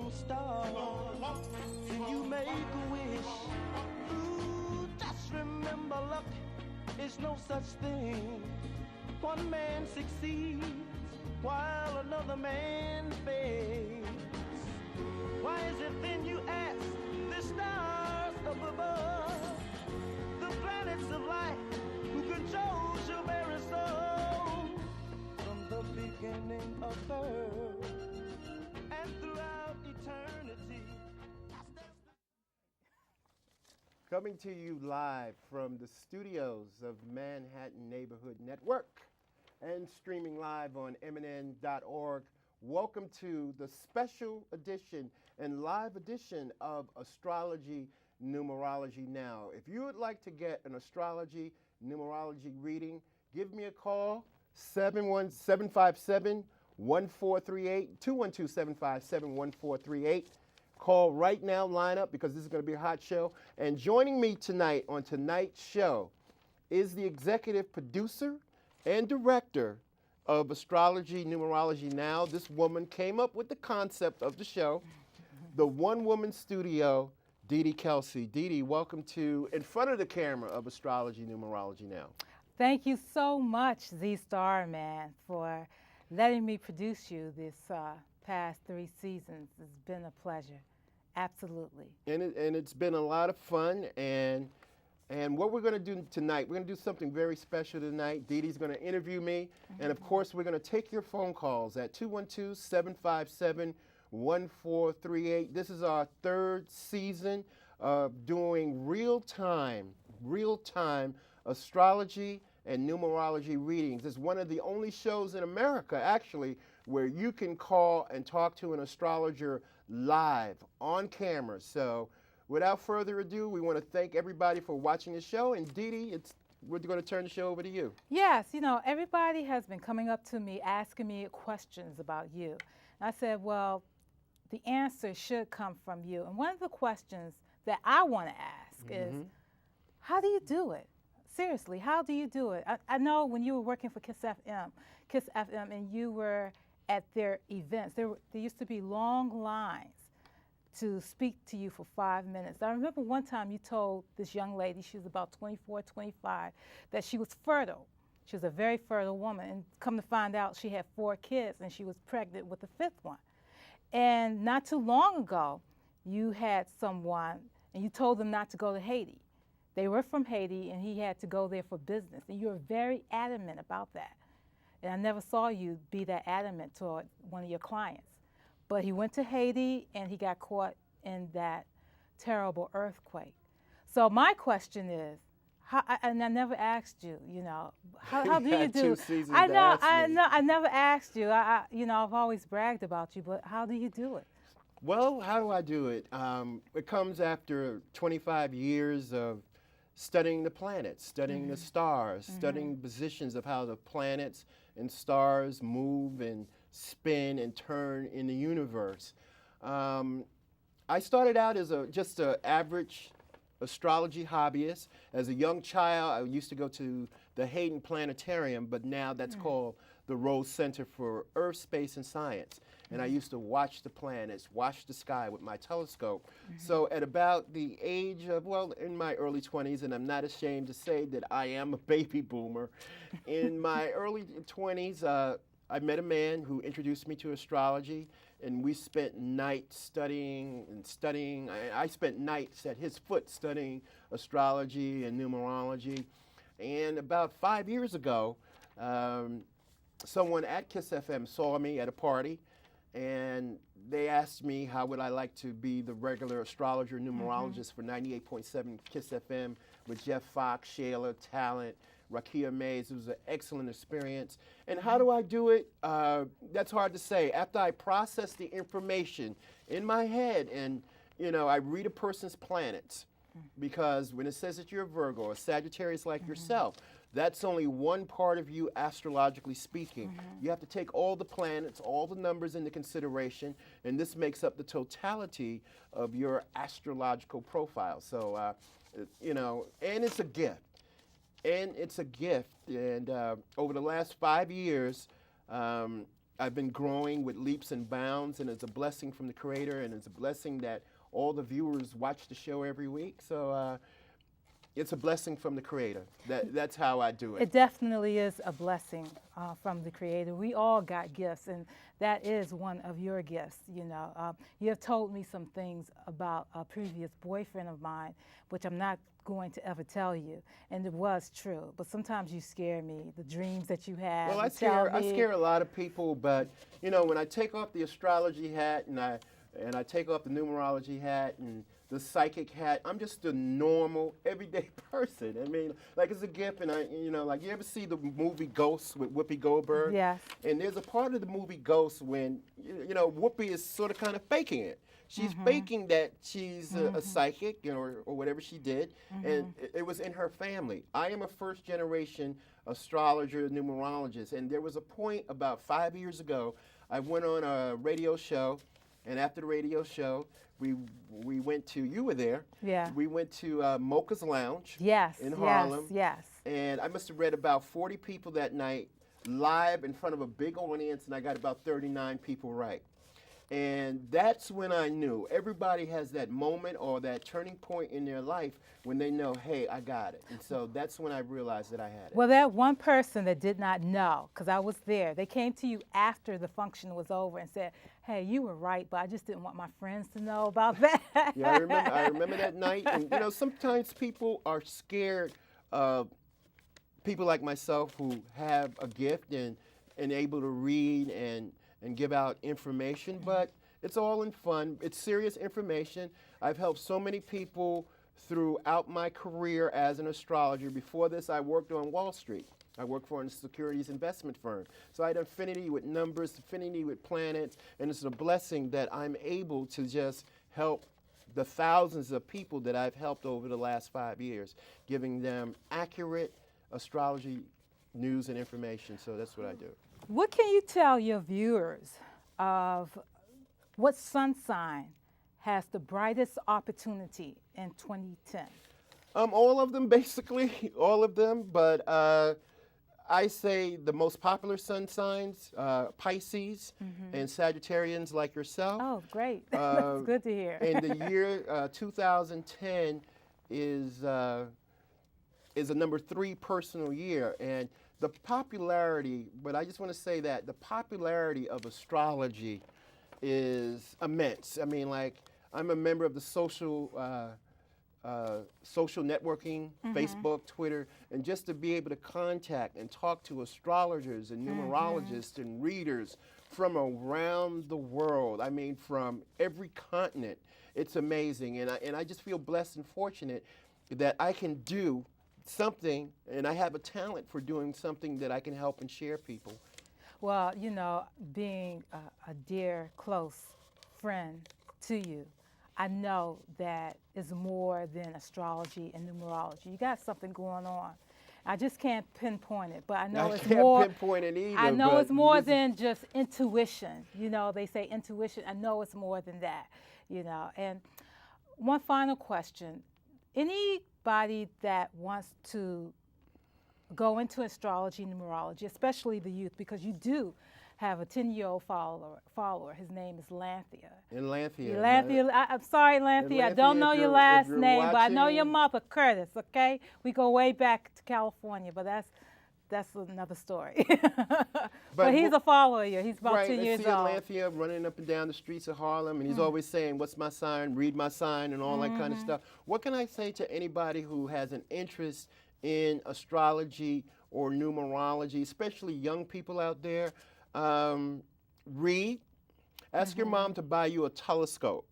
some stars. You make a wish. Ooh, just remember, luck is no such thing. One man succeeds while another man fails. Why is it then, you ask, the stars up above, the planets of light, who controls your very soul, from the beginning of birth and throughout eternity? Coming to you live from the studios of Manhattan Neighborhood Network and streaming live on mnn.org. Welcome to the special edition and live edition of Astrology Numerology Now. If you would like to get an astrology numerology reading, give me a call, 757-1438, 212-757-1438. Call right now, line up, because this is going to be a hot show. And joining me tonight on tonight's show is the executive producer and director of Astrology Numerology Now. This woman came up with the concept of the show, the one-woman studio, Dee Kelsey. Dee, welcome to In Front of the Camera of Astrology Numerology Now. Thank you so much, Z Starman, for letting me produce you this past 3 seasons. It's been a pleasure, absolutely. And it's been a lot of fun, and what we're going to do tonight, we're going to do something very special tonight. Dee Dee's going to interview me, and of course we're going to take your phone calls at 212-757-1438. This is our 3rd season of doing real-time astrology and numerology readings. It's one of the only shows in America, actually, where you can call and talk to an astrologer live on camera. So without further ado, we want to thank everybody for watching the show. And Dee Dee, we're going to turn the show over to you. Yes, you know, everybody has been coming up to me asking me questions about you. And I said, well, the answer should come from you. And one of the questions that I want to ask is, how do you do it? Seriously, how do you do it? I know when you were working for Kiss FM, and you were at their events, there used to be long lines to speak to you for 5 minutes. I remember one time you told this young lady, she was about 24, 25, that she was fertile. She was a very fertile woman, and come to find out she had 4 kids and she was pregnant with the 5th one. And not too long ago, you had someone and you told them not to go to Haiti. They were from Haiti, and he had to go there for business, and you were very adamant about that. And I never saw you be that adamant toward one of your clients. But he went to Haiti, and he got caught in that terrible earthquake. So my question is, and I never asked you, you know, how do you do? I know, I never asked you. You know, I've always bragged about you, but how do you do it? Well, how do I do it? It comes after 25 years of studying the planets, studying the stars, studying positions of how the planets and stars move and spin and turn in the universe. I started out as just an average astrology hobbyist. As a young child, I used to go to the Hayden Planetarium, but now that's called the Rose Center for Earth, Space, and Science. And I used to watch the planets, watch the sky with my telescope. So at about the age of, well, in my early 20s, and I'm not ashamed to say that I am a baby boomer, in my early 20s, I met a man who introduced me to astrology, and we spent nights studying and studying. I spent nights at his foot studying astrology and numerology. And about 5 years ago, someone at Kiss FM saw me at a party, and they asked me how would I like to be the regular astrologer numerologist for 98.7 Kiss FM with Jeff Fox, Shayla, Talent, Rakia Mays. It was an excellent experience. And how do I do it? That's hard to say. After I process the information in my head, and you know, I read a person's planets, because when it says that you're a Virgo, a Sagittarius like yourself, that's only one part of you astrologically speaking. You have to take all the planets, all the numbers into consideration, and this makes up the totality of your astrological profile. So, you know, and it's a gift. And it's a gift. And over the last 5 years, I've been growing with leaps and bounds, and it's a blessing from the Creator, and it's a blessing that all the viewers watch the show every week. So it's a blessing from the Creator. That's how I do it. It definitely is a blessing from the Creator. We all got gifts, and that is one of your gifts. You know, you have told me some things about a previous boyfriend of mine, which I'm not going to ever tell you, and it was true. But sometimes you scare me. The dreams that you have. Well, I scare a lot of people, but you know, when I take off the astrology hat and I take off the numerology hat and the psychic hat, I'm just a normal, everyday person. I mean, like it's a gift, and you know, like you ever see the movie Ghost with Whoopi Goldberg? Yes. And there's a part of the movie Ghost when, you know, Whoopi is sort of kind of faking it. She's faking that she's a psychic, you know, or whatever she did, and it was in her family. I am a first-generation astrologer, numerologist, and there was a point about 5 years ago, I went on a radio show, and after the radio show, we went to, you were there. Yeah. We went to Mocha's Lounge. Yes. In Harlem. Yes. And I must have read about 40 people that night live in front of a big audience, and I got about 39 people right. And that's when I knew everybody has that moment or that turning point in their life when they know, hey, I got it. And so that's when I realized that I had it. Well, that one person that did not know, because I was there, they came to you after the function was over and said, hey, you were right, but I just didn't want my friends to know about that. Yeah, I remember that night. And, you know, sometimes people are scared of people like myself who have a gift and able to read and give out information, but it's all in fun. It's serious information. I've helped so many people throughout my career as an astrologer. Before this, I worked on Wall Street. I worked for a securities investment firm. So I had affinity with numbers, affinity with planets, and it's a blessing that I'm able to just help the thousands of people that I've helped over the last 5 years, giving them accurate astrology news and information. So that's what I do. What can you tell your viewers of what sun sign has the brightest opportunity in 2010? All of them, basically, all of them. But I say the most popular sun signs, Pisces and Sagittarians like yourself. Oh, great. That's good to hear. And the year 2010 is a number 3 personal year. And the popularity, but I just want to say that the popularity of astrology is immense. I mean, like, I'm a member of the social networking, Facebook, Twitter, and just to be able to contact and talk to astrologers and numerologists and readers from around the world, I mean, from every continent, it's amazing. And I just feel blessed and fortunate that I can do something, and I have a talent for doing something that I can help and share people. Well, you know, being a dear, close friend to you, I know that is more than astrology and numerology. You got something going on. I just can't pinpoint it, but I know it's more. I can't pinpoint it either. I know it's more than just intuition. You know, they say intuition. I know it's more than that. You know, and one final question: anybody that wants to go into astrology and numerology, especially the youth, because you do have a 10-year-old follower. His name is Lanthea. And Lanthea. I'm sorry, Lanthea. I don't know your last name, but I know your mother, Curtis, okay? We go way back to California, but that's another story. But he's a follower here. He's about 10 years old. I see Lanthea running up and down the streets of Harlem, and he's always saying, what's my sign, read my sign, and all that kind of stuff. What can I say to anybody who has an interest in astrology or numerology, especially young people out there? Read. Ask your mom to buy you a telescope.